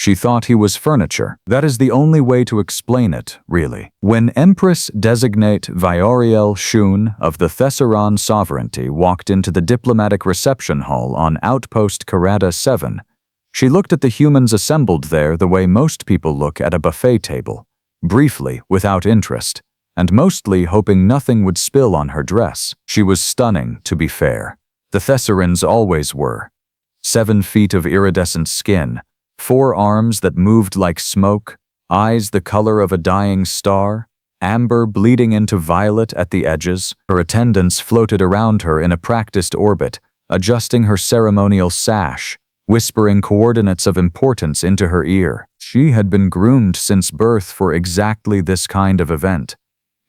She thought he was furniture. That is the only way to explain it, really. When Empress-Designate Vayoriel Shun of the Thessaran Sovereignty walked into the diplomatic reception hall on Outpost Karada 7, she looked at the humans assembled there the way most people look at a buffet table, briefly, without interest, and mostly hoping nothing would spill on her dress. She was stunning, to be fair. The Thessarans always were. 7 feet of iridescent skin, 4 arms that moved like smoke, eyes the color of a dying star, amber bleeding into violet at the edges. Her attendants floated around her in a practiced orbit, adjusting her ceremonial sash, whispering coordinates of importance into her ear. She had been groomed since birth for exactly this kind of event.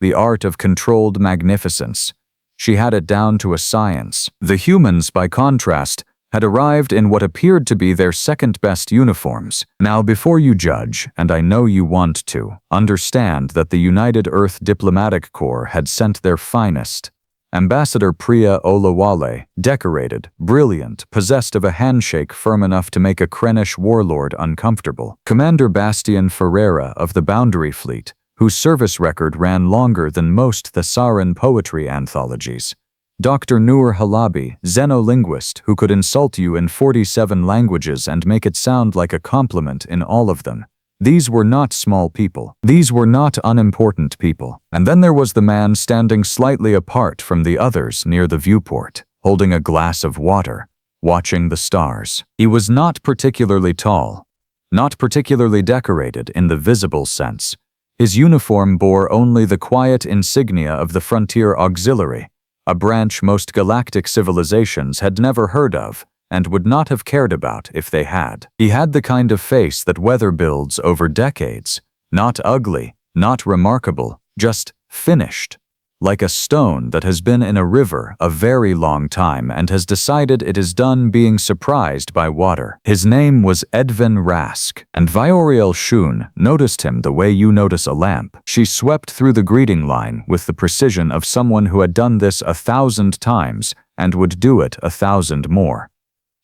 The art of controlled magnificence. She had it down to a science. The humans, by contrast, had arrived in what appeared to be their second-best uniforms. Now, before you judge, and I know you want to, understand that the United Earth Diplomatic Corps had sent their finest. Ambassador Priya Olawale, decorated, brilliant, possessed of a handshake firm enough to make a Krenish warlord uncomfortable. Commander Bastian Ferreira of the Boundary Fleet, whose service record ran longer than most Thessaran poetry anthologies. Dr. Noor Halabi, xenolinguist who could insult you in 47 languages and make it sound like a compliment in all of them. These were not small people. These were not unimportant people. And then there was the man standing slightly apart from the others near the viewport, holding a glass of water, watching the stars. He was not particularly tall, not particularly decorated in the visible sense. His uniform bore only the quiet insignia of the Frontier Auxiliary, a branch most galactic civilizations had never heard of and would not have cared about if they had. He had the kind of face that weather builds over decades. Not ugly, not remarkable, just finished. Like a stone that has been in a river a very long time and has decided it is done being surprised by water. His name was Edvin Rask, and Vayoriel Shun noticed him the way you notice a lamp. She swept through the greeting line with the precision of someone who had done this 1,000 times and would do it 1,000 more.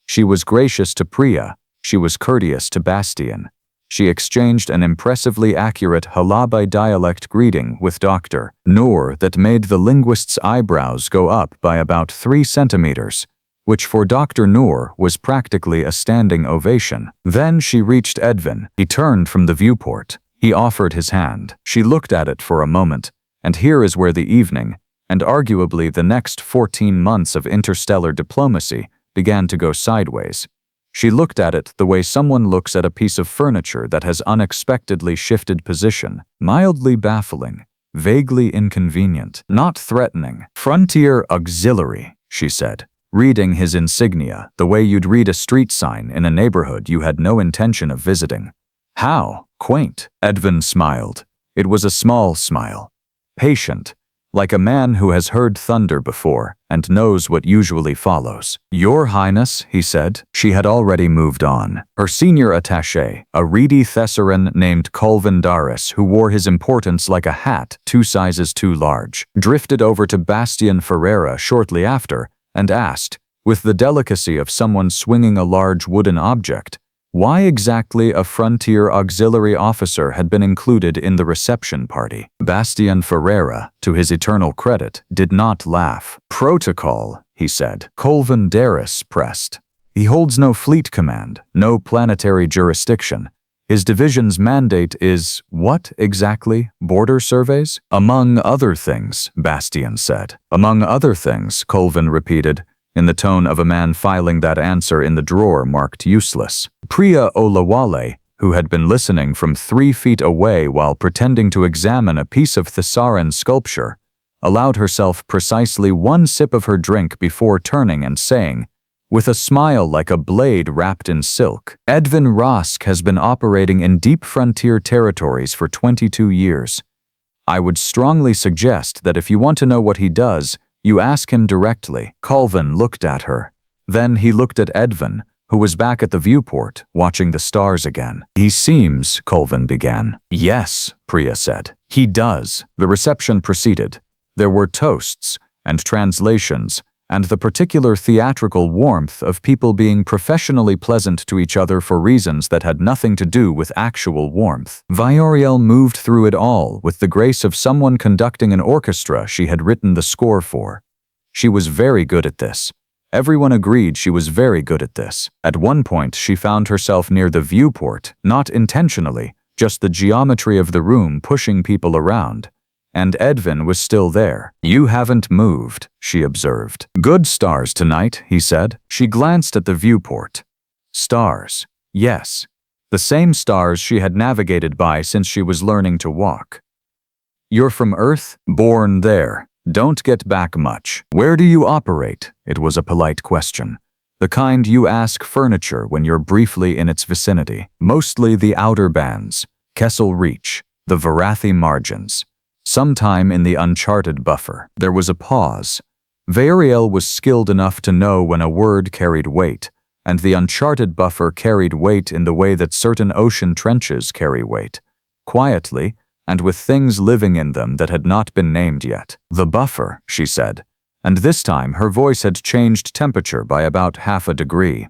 She was gracious to Priya. She was courteous to Bastian. She exchanged an impressively accurate Halabi dialect greeting with Dr. Noor that made the linguist's eyebrows go up by about 3 centimeters, which for Dr. Noor was practically a standing ovation. Then she reached Edvin. He turned from the viewport. He offered his hand. She looked at it for a moment, and here is where the evening, and arguably the next 14 months of interstellar diplomacy, began to go sideways. She looked at it the way someone looks at a piece of furniture that has unexpectedly shifted position, mildly baffling, vaguely inconvenient, not threatening. Frontier Auxiliary, she said, reading his insignia the way you'd read a street sign in a neighborhood you had no intention of visiting. How quaint. Edvin smiled. It was a small smile. Patient, like a man who has heard thunder before and knows what usually follows. Your Highness, he said. She had already moved on. Her senior attaché, a reedy Thessaran named Colvin Daris, who wore his importance like a hat 2 sizes too large, drifted over to Bastian Ferreira shortly after and asked, with the delicacy of someone swinging a large wooden object, why exactly a Frontier Auxiliary officer had been included in the reception party. Bastian Ferreira, to his eternal credit, did not laugh. Protocol, he said. Colvin Daris pressed. He holds no fleet command, no planetary jurisdiction. His division's mandate is, what exactly? Border surveys? Among other things, Bastian said. Among other things, Colvin repeated, in the tone of a man filing that answer in the drawer marked useless. Priya Olawale, who had been listening from 3 feet away while pretending to examine a piece of Thessaran sculpture, allowed herself precisely 1 sip of her drink before turning and saying, with a smile like a blade wrapped in silk, Edvin Rask has been operating in deep frontier territories for 22 years. I would strongly suggest that if you want to know what he does, you ask him directly. Colvin looked at her. Then he looked at Edvin, who was back at the viewport, watching the stars again. He seems, Colvin began. Yes, Priya said. He does. The reception proceeded. There were toasts and translations and the particular theatrical warmth of people being professionally pleasant to each other for reasons that had nothing to do with actual warmth. Vayoriel moved through it all with the grace of someone conducting an orchestra she had written the score for. She was very good at this. Everyone agreed she was very good at this. At one point, she found herself near the viewport, not intentionally, just the geometry of the room pushing people around. And Edvin was still there. "You haven't moved," she observed. "Good stars tonight," he said. She glanced at the viewport. Stars. Yes. The same stars she had navigated by since she was learning to walk. "You're from Earth? Born there. Don't get back much. Where do you operate?" It was a polite question. The kind you ask furniture when you're briefly in its vicinity. Mostly the outer bands, Kessel Reach, the Varathi margins. Sometime in the uncharted buffer. There was a pause. Vayoriel was skilled enough to know when a word carried weight, and the uncharted buffer carried weight in the way that certain ocean trenches carry weight. Quietly, and with things living in them that had not been named yet. "The buffer," she said, and this time her voice had changed temperature by about half a degree.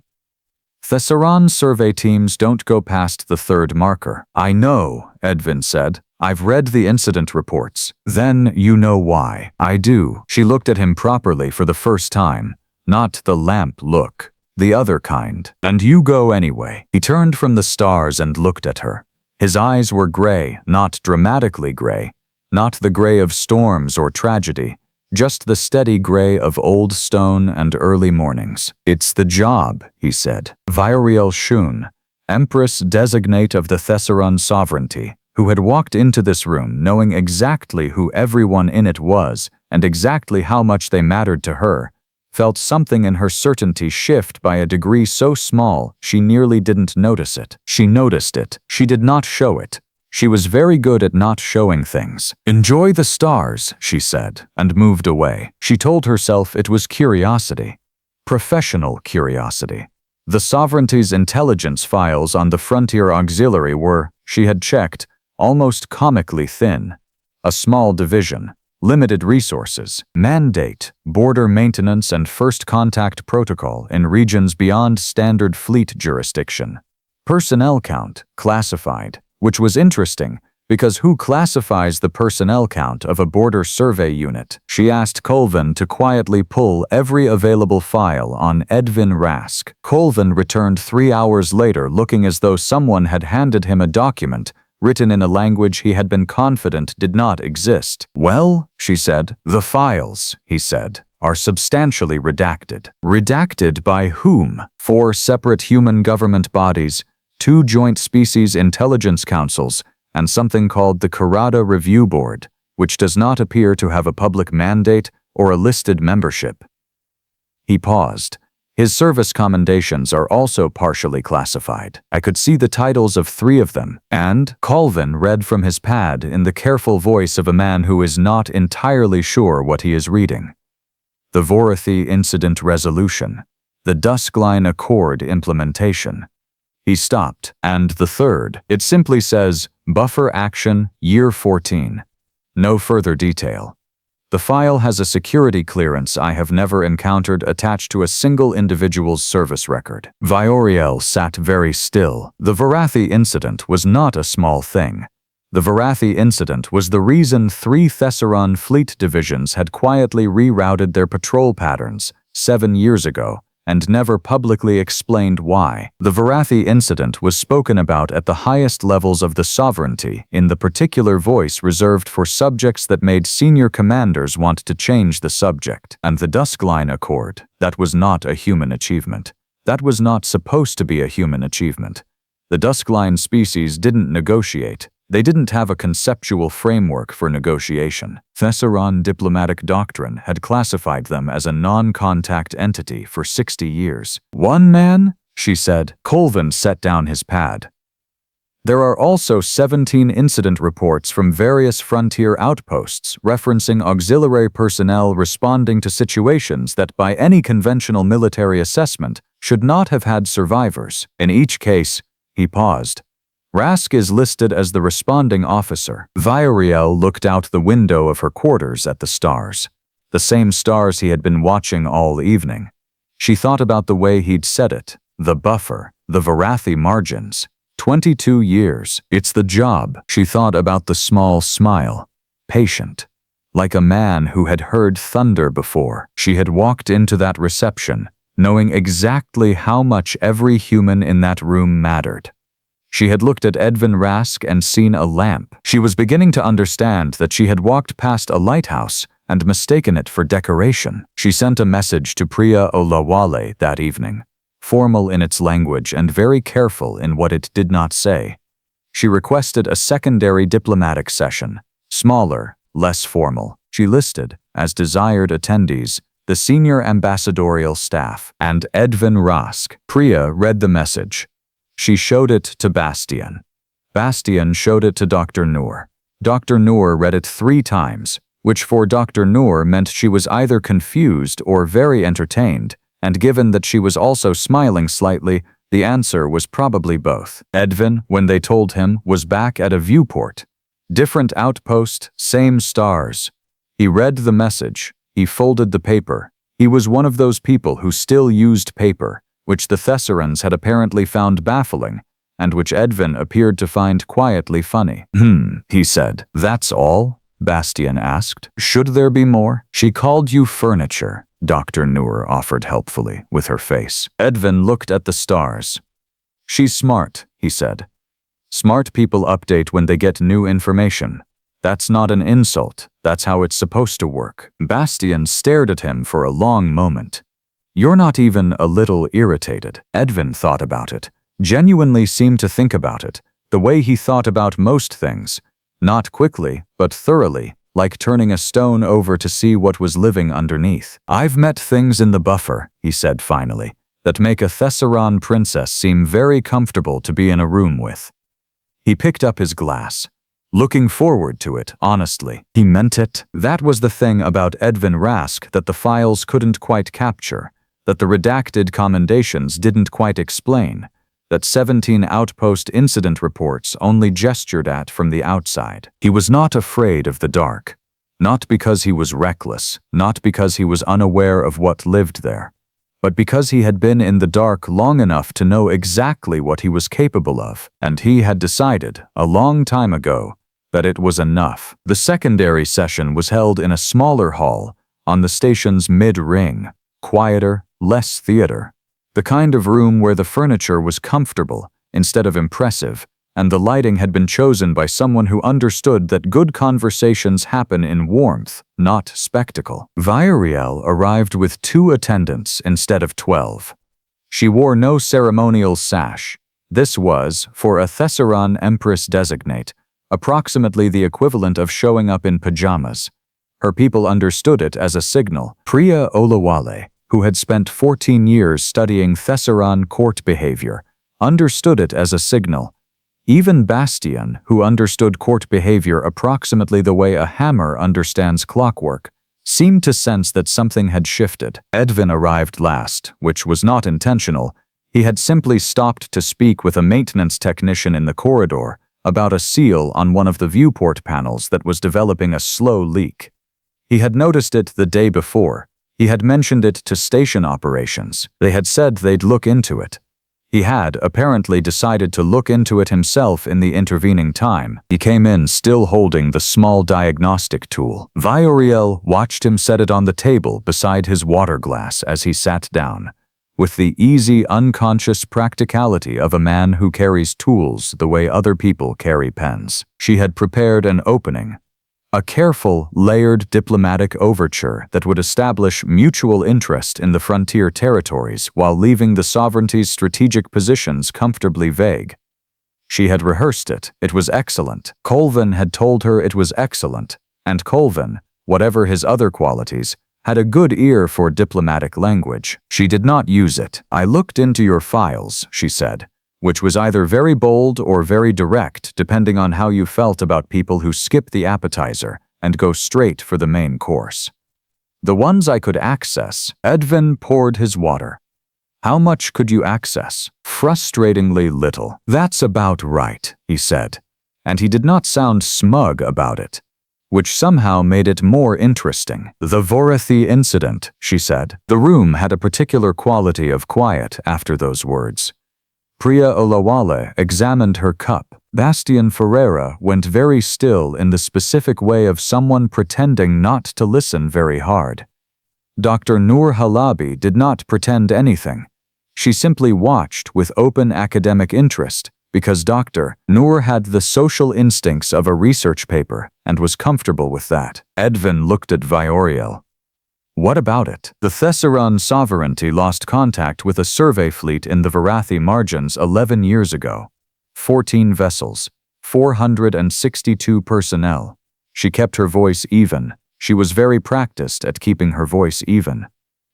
"Thessaran survey teams don't go past the third marker." "I know," Edvin said. "I've read the incident reports." "Then you know why." "I do." She looked at him properly for the first time. Not the lamp look. The other kind. "And you go anyway." He turned from the stars and looked at her. His eyes were gray, not dramatically gray, not the gray of storms or tragedy, just the steady gray of old stone and early mornings. "It's the job," he said. Vayoriel Shun, Empress-Designate of the Thessaran Sovereignty, who had walked into this room knowing exactly who everyone in it was and exactly how much they mattered to her, felt something in her certainty shift by a degree so small she nearly didn't notice it. She noticed it. She did not show it. She was very good at not showing things. "Enjoy the stars," she said, and moved away. She told herself it was curiosity. Professional curiosity. The Sovereignty's intelligence files on the Frontier Auxiliary were, she had checked, almost comically thin. A small division. Limited resources, mandate, border maintenance and first contact protocol in regions beyond standard fleet jurisdiction. Personnel count, classified, which was interesting because who classifies the personnel count of a border survey unit? She asked Colvin to quietly pull every available file on Edvin Rask. Colvin returned 3 hours later looking as though someone had handed him a document written in a language he had been confident did not exist. "Well," she said. "The files," he said, "are substantially redacted." Redacted by whom? 4 separate human government bodies, 2 joint species intelligence councils, and something called the Karada Review Board, which does not appear to have a public mandate or a listed membership. He paused. His service commendations are also partially classified. I could see the titles of 3 of them, and Colvin read from his pad in the careful voice of a man who is not entirely sure what he is reading. The Varathi Incident Resolution. The Duskline Accord Implementation. He stopped, and the third, it simply says, Buffer Action, Year 14. No further detail. The file has a security clearance I have never encountered attached to a single individual's service record. Vayoriel sat very still. The Varathi incident was not a small thing. The Varathi incident was the reason 3 Thessaran fleet divisions had quietly rerouted their patrol patterns 7 years ago and never publicly explained why. The Varathi incident was spoken about at the highest levels of the sovereignty in the particular voice reserved for subjects that made senior commanders want to change the subject. And the Duskline Accord, that was not a human achievement. That was not supposed to be a human achievement. The Duskline species didn't negotiate. They didn't have a conceptual framework for negotiation. Thessaran diplomatic doctrine had classified them as a non-contact entity for 60 years. "One man?" she said. Colvin set down his pad. There are also 17 incident reports from various frontier outposts referencing auxiliary personnel responding to situations that by any conventional military assessment should not have had survivors. In each case, he paused. Rask is listed as the responding officer. Vayoriel looked out the window of her quarters at the stars. the same stars he had been watching all evening. She thought about the way he'd said it, the buffer, the Varathi margins. 22 years, it's the job. She thought about the small smile, patient, like a man who had heard thunder before. She had walked into that reception, knowing exactly how much every human in that room mattered. She had looked at Edvin Rask and seen a lamp. She was beginning to understand that she had walked past a lighthouse and mistaken it for decoration. She sent a message to Priya Olawale that evening, formal in its language and very careful in what it did not say. She requested a secondary diplomatic session, smaller, less formal. She listed, as desired attendees, the senior ambassadorial staff and Edvin Rask. Priya read the message. She showed it to Bastian. Bastian showed it to Dr. Noor. Dr. Noor read it 3 times, which for Dr. Noor meant she was either confused or very entertained, and given that she was also smiling slightly, the answer was probably both. Edvin, when they told him, was back at a viewport. Different outpost, same stars. He read the message. He folded the paper. He was one of those people who still used paper, which the Thessarans had apparently found baffling, and which Edvin appeared to find quietly funny. He said. That's all? Bastian asked. Should there be more? She called you furniture, Dr. Noor offered helpfully, with her face. Edvin looked at the stars. She's smart, he said. Smart people update when they get new information. That's not an insult. That's how it's supposed to work. Bastian stared at him for a long moment. You're not even a little irritated. Edvin thought about it, genuinely seemed to think about it, the way he thought about most things. Not quickly, but thoroughly, like turning a stone over to see what was living underneath. I've met things in the buffer, he said finally, that make a Thessaran princess seem very comfortable to be in a room with. He picked up his glass, looking forward to it, honestly. He meant it. That was the thing about Edvin Rask that the files couldn't quite capture, that the redacted commendations didn't quite explain, that 17 outpost incident reports only gestured at from the outside. He was not afraid of the dark, not because he was reckless, not because he was unaware of what lived there, but because he had been in the dark long enough to know exactly what he was capable of, and he had decided, a long time ago, that it was enough. The secondary session was held in a smaller hall, on the station's mid-ring, quieter, less theater. The kind of room where the furniture was comfortable instead of impressive, and the lighting had been chosen by someone who understood that good conversations happen in warmth, not spectacle. Vayoriel arrived with 2 attendants instead of 12. She wore no ceremonial sash. This was, for a Thessaran Empress-Designate, approximately the equivalent of showing up in pajamas. Her people understood it as a signal. Priya Olawale, who had spent 14 years studying Thessaran court behavior, understood it as a signal. Even Bastian, who understood court behavior approximately the way a hammer understands clockwork, seemed to sense that something had shifted. Edvin arrived last, which was not intentional. He had simply stopped to speak with a maintenance technician in the corridor about a seal on one of the viewport panels that was developing a slow leak. He had noticed it the day before. He had mentioned it to station operations. They had said they'd look into it. He had, apparently, decided to look into it himself in the intervening time. He came in still holding the small diagnostic tool. Vayoriel watched him set it on the table beside his water glass as he sat down, with the easy, unconscious practicality of a man who carries tools the way other people carry pens. She had prepared an opening, a careful, layered diplomatic overture that would establish mutual interest in the frontier territories while leaving the sovereignty's strategic positions comfortably vague. She had rehearsed it. It was excellent. Colvin had told her it was excellent, and Colvin, whatever his other qualities, had a good ear for diplomatic language. She did not use it. I looked into your files, she said, which was either very bold or very direct depending on how you felt about people who skip the appetizer and go straight for the main course. The ones I could access. Edvin poured his water. How much could you access? Frustratingly little. That's about right, he said, and he did not sound smug about it. which somehow made it more interesting. "The Vorathi incident," she said. The room had a particular quality of quiet after those words. Priya Olawale examined her cup. Bastian Ferreira went very still in the specific way of someone pretending not to listen very hard. Dr. Noor Halabi did not pretend anything. She simply watched with open academic interest because Dr. Noor had the social instincts of a research paper and was comfortable with that. Edvin looked at Vayoriel. "What about it?" "The Thessaran Sovereignty lost contact with a survey fleet in the Varathi margins 11 years ago. 14 vessels, 462 personnel." She kept her voice even. She was very practiced at keeping her voice even.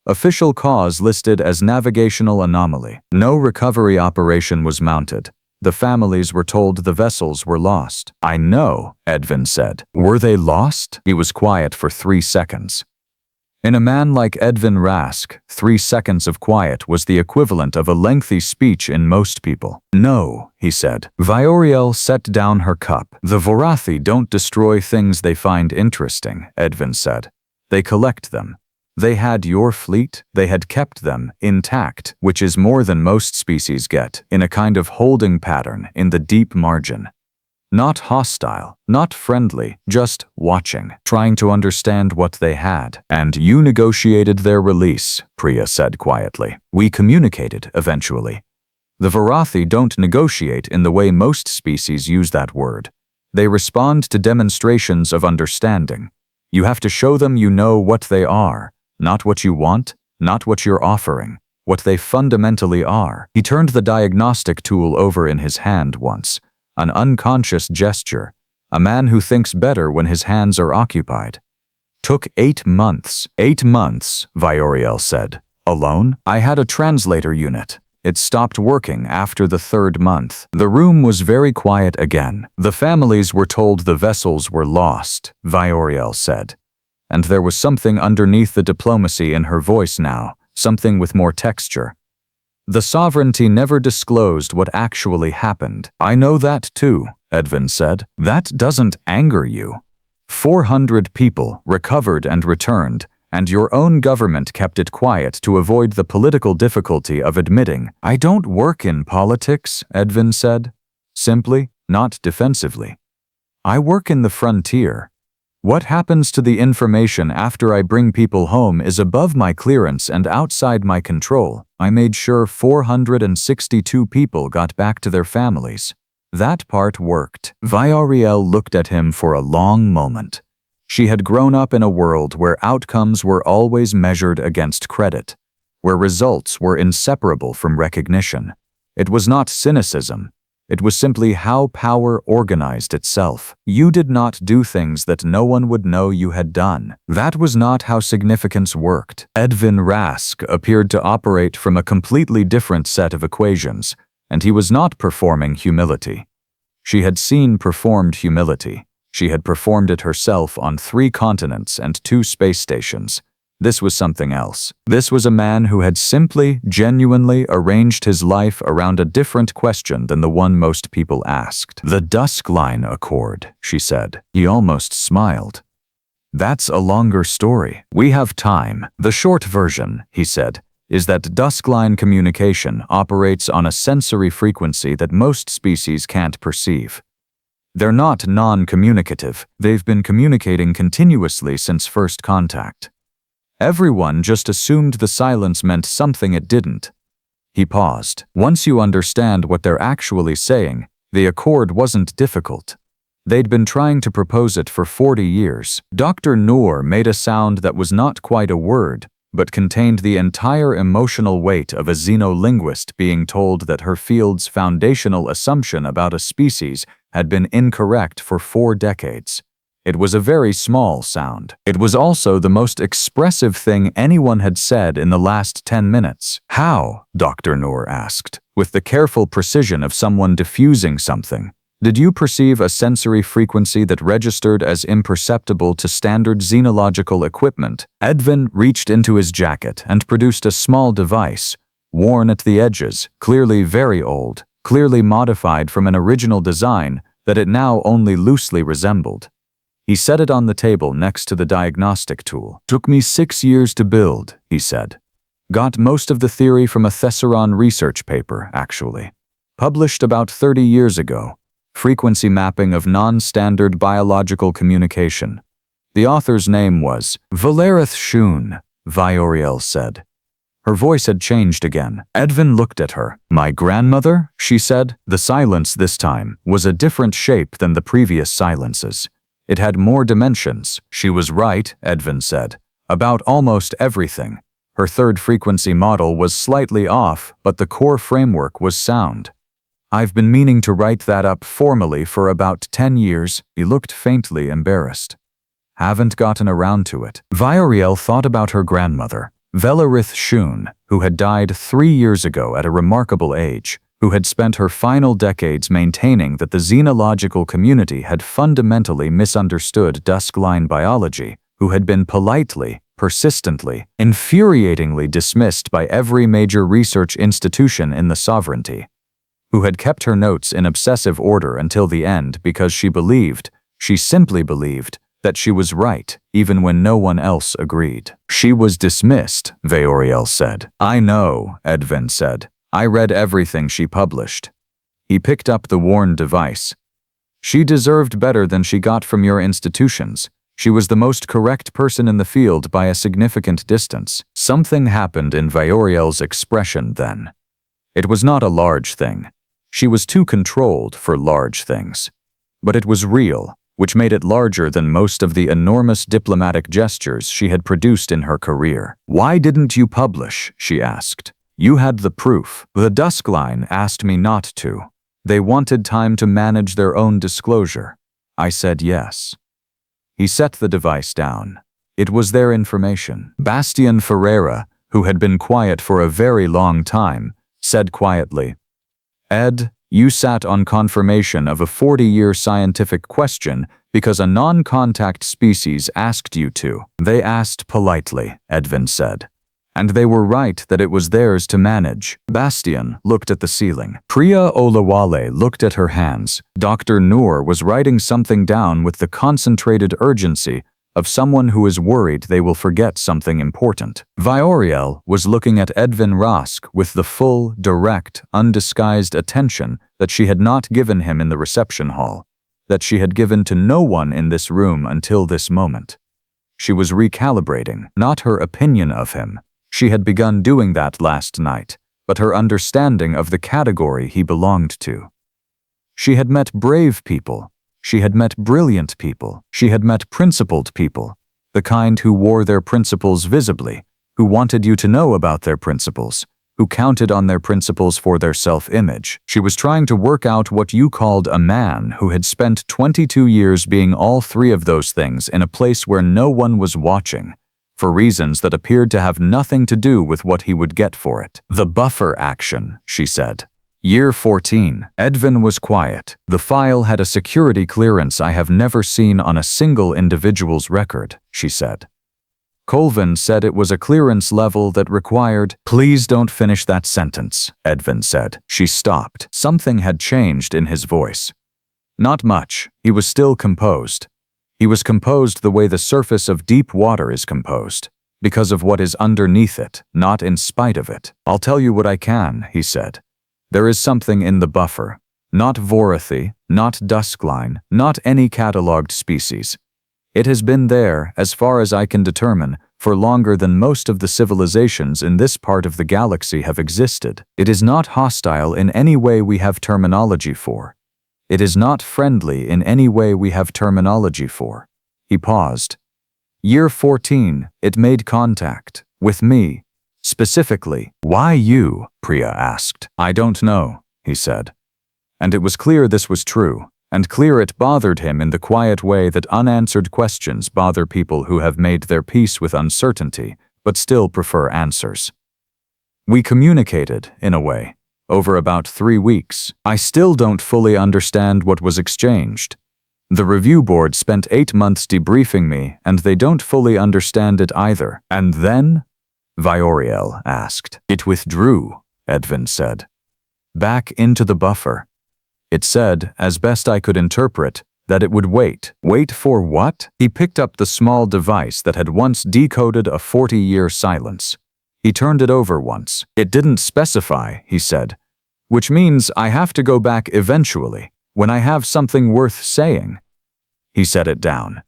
"Official cause listed as navigational anomaly. No recovery operation was mounted. The families were told the vessels were lost." "I know," Edvin said. "Were they lost?" He was quiet for 3 seconds. In a man like Edvin Rask, 3 seconds of quiet was the equivalent of a lengthy speech in most people. "No," he said. Vayoriel set down her cup. "The Vorathi don't destroy things they find interesting," Edvin said. "They collect them. They had your fleet, they had kept them intact, which is more than most species get, in a kind of holding pattern in the deep margin. Not hostile, not friendly, just watching, trying to understand what they had. And you negotiated their release," Priya said quietly. "We communicated, eventually. The Vorathi don't negotiate in the way most species use that word. They respond to demonstrations of understanding. You have to show them you know what they are, not what you want, not what you're offering, what they fundamentally are." He turned the diagnostic tool over in his hand once. An unconscious gesture, a man who thinks better when his hands are occupied. "Took 8 months. 8 months, Vayoriel said. "Alone? I had a translator unit. It stopped working after the 3rd month." The room was very quiet again. "The families were told the vessels were lost," Vayoriel said. And there was something underneath the diplomacy in her voice now, something with more texture. "The Sovereignty never disclosed what actually happened." "I know that too," Edvin said. "That doesn't anger you. 400 people recovered and returned, and your own government kept it quiet to avoid the political difficulty of admitting." "I don't work in politics," Edvin said. Simply, not defensively. "I work in the frontier. What happens to the information after I bring people home is above my clearance and outside my control. I made sure 462 people got back to their families. That part worked." Vayoriel looked at him for a long moment. She had grown up in a world where outcomes were always measured against credit, where results were inseparable from recognition. It was not cynicism. It was simply how power organized itself. You did not do things that no one would know you had done. That was not how significance worked. Edvin Rask appeared to operate from a completely different set of equations, and he was not performing humility. She had seen performed humility. She had performed it herself on 3 continents and 2 space stations. This was something else. This was a man who had simply, genuinely arranged his life around a different question than the one most people asked. "The Dusk Line Accord," she said. He almost smiled. "That's a longer story. We have time. The short version," he said, "is that Dusk Line communication operates on a sensory frequency that most species can't perceive. They're not non-communicative. They've been communicating continuously since first contact. Everyone just assumed the silence meant something it didn't." He paused. "Once you understand what they're actually saying, the accord wasn't difficult. They'd been trying to propose it for 40 years. Dr. Noor made a sound that was not quite a word, but contained the entire emotional weight of a xenolinguist being told that her field's foundational assumption about a species had been incorrect for 4 decades. It was a very small sound. It was also the most expressive thing anyone had said in the last 10 minutes. "How?" Dr. Noor asked, with the careful precision of someone diffusing something. "Did you perceive a sensory frequency that registered as imperceptible to standard xenological equipment?" Edvin reached into his jacket and produced a small device, worn at the edges, clearly very old, clearly modified from an original design that it now only loosely resembled. He set it on the table next to the diagnostic tool. Took me 6 years to build, he said. Got most of the theory from a Thessaran research paper, actually. Published about 30 years ago. Frequency mapping of non-standard biological communication. The author's name was Valerith Shun, Vayoriel said. Her voice had changed again. Edvin looked at her. My grandmother, she said. The silence this time was a different shape than the previous silences. It had more dimensions. She was right, Edvin said, about almost everything. Her third frequency model was slightly off, but the core framework was sound. I've been meaning to write that up formally for about 10 years. He looked faintly embarrassed. Haven't gotten around to it. Vayoriel thought about her grandmother, Valerith Shun, who had died 3 years ago at a remarkable age, who had spent her final decades maintaining that the xenological community had fundamentally misunderstood duskline biology, who had been politely, persistently, infuriatingly dismissed by every major research institution in the Sovereignty, who had kept her notes in obsessive order until the end because she simply believed, that she was right, even when no one else agreed. She was dismissed, Vayoriel said. I know, Edvin said. I read everything she published. He picked up the worn device. She deserved better than she got from your institutions. She was the most correct person in the field by a significant distance. Something happened in Vayoriel's expression then. It was not a large thing. She was too controlled for large things. But it was real, which made it larger than most of the enormous diplomatic gestures she had produced in her career. Why didn't you publish? She asked. You had the proof. The Duskline asked me not to. They wanted time to manage their own disclosure. I said yes. He set the device down. It was their information. Bastian Ferreira, who had been quiet for a very long time, said quietly, Ed, you sat on confirmation of a 40-year scientific question because a non-contact species asked you to. They asked politely, Edvin said. And they were right that it was theirs to manage. Bastian looked at the ceiling. Priya Olawale looked at her hands. Dr. Noor was writing something down with the concentrated urgency of someone who is worried they will forget something important. Vayoriel was looking at Edvin Rask with the full, direct, undisguised attention that she had not given him in the reception hall, that she had given to no one in this room until this moment. She was recalibrating, not her opinion of him. She had begun doing that last night, but her understanding of the category he belonged to. She had met brave people. She had met brilliant people. She had met principled people, the kind who wore their principles visibly, who wanted you to know about their principles, who counted on their principles for their self-image. She was trying to work out what you called a man who had spent 22 years being all three of those things in a place where no one was watching, for reasons that appeared to have nothing to do with what he would get for it. The buffer action, she said. Year 14. Edvin was quiet. The file had a security clearance I have never seen on a single individual's record, she said. Colvin said it was a clearance level that required, Please don't finish that sentence, Edvin said. She stopped. Something had changed in his voice. Not much. He was still composed. He was composed the way the surface of deep water is composed, because of what is underneath it, not in spite of it. I'll tell you what I can, he said. There is something in the buffer. Not Vorathi, not Duskline, not any catalogued species. It has been there, as far as I can determine, for longer than most of the civilizations in this part of the galaxy have existed. It is not hostile in any way we have terminology for. It is not friendly in any way we have terminology for. He paused. Year 14, it made contact. With me. Specifically. Why you? Priya asked. I don't know, he said. And it was clear this was true, and clear it bothered him in the quiet way that unanswered questions bother people who have made their peace with uncertainty, but still prefer answers. We communicated, in a way, over about 3 weeks. I still don't fully understand what was exchanged. The review board spent 8 months debriefing me, and they don't fully understand it either. And then? Vayoriel asked. It withdrew, Edvin said. Back into the buffer. It said, as best I could interpret, That it would wait. Wait for what? He picked up the small device that had once decoded a 40-year silence. He turned it over once. It didn't specify, he said. Which means I have to go back eventually, when I have something worth saying. He set it down.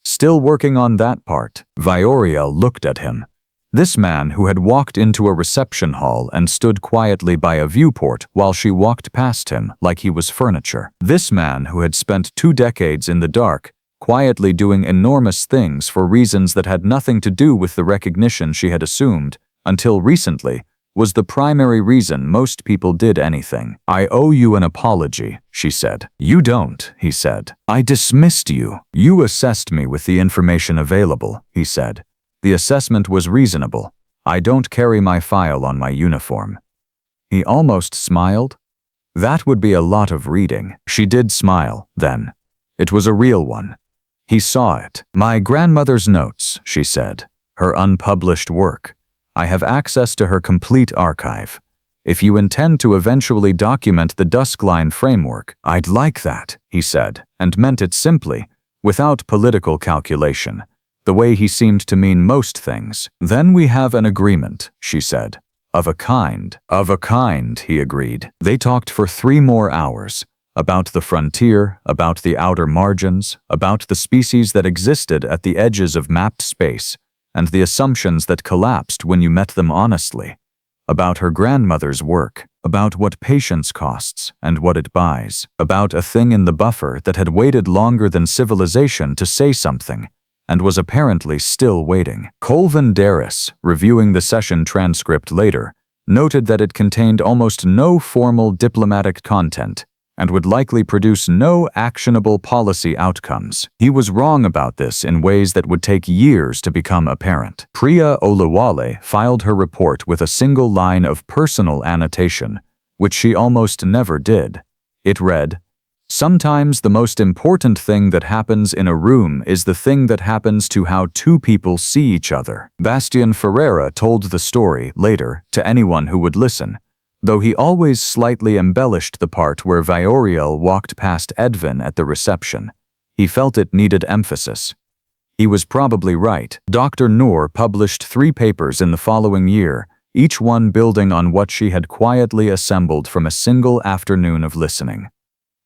Still working on that part, Vayoriel looked at him. This man who had walked into a reception hall and stood quietly by a viewport while she walked past him like he was furniture. This man who had spent 2 decades in the dark, quietly doing enormous things for reasons that had nothing to do with the recognition she had assumed, until recently, was the primary reason most people did anything. I owe you an apology, she said. You don't, he said. I dismissed you. You assessed me with the information available, he said. The assessment was reasonable. I don't carry my file on my uniform. He almost smiled. That would be a lot of reading. She did smile, then. It was a real one. He saw it. My grandmother's notes, she said. Her unpublished work. I have access to her complete archive. If you intend to eventually document the Duskline framework, I'd like that, he said, and meant it simply, without political calculation, the way he seemed to mean most things. Then we have an agreement, she said. Of a kind. Of a kind, he agreed. They talked for 3 more hours. About the frontier, about the outer margins, about the species that existed at the edges of mapped space, and the assumptions that collapsed when you met them honestly. About her grandmother's work, about what patience costs and what it buys, about a thing in the buffer that had waited longer than civilization to say something, and was apparently still waiting. Colvin Darris, reviewing the session transcript later, noted that it contained almost no formal diplomatic content, and would likely produce no actionable policy outcomes. He was wrong about this in ways that would take years to become apparent. Priya Olawale filed her report with a single line of personal annotation, which she almost never did. It read, "Sometimes the most important thing that happens in a room is the thing that happens to how 2 people see each other." Bastian Ferreira told the story later to anyone who would listen, though he always slightly embellished the part where Vayoriel walked past Edvin at the reception. He felt it needed emphasis. He was probably right. Dr. Noor published 3 papers in the following year, each one building on what she had quietly assembled from a single afternoon of listening.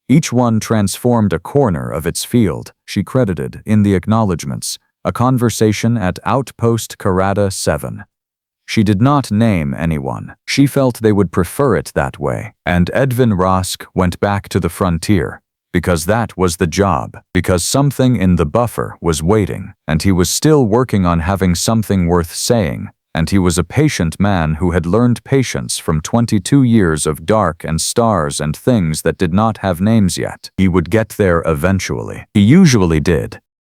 Each one transformed a corner of its field, she credited in the acknowledgments, a conversation at Outpost Karada 7. She did not name anyone. She felt they would prefer it that way. And Edvin Rask went back to the frontier. Because that was the job. Because something in the buffer was waiting. And he was still working on having something worth saying. And he was a patient man who had learned patience from 22 years of dark and stars and things that did not have names yet. He would get there eventually. He usually did.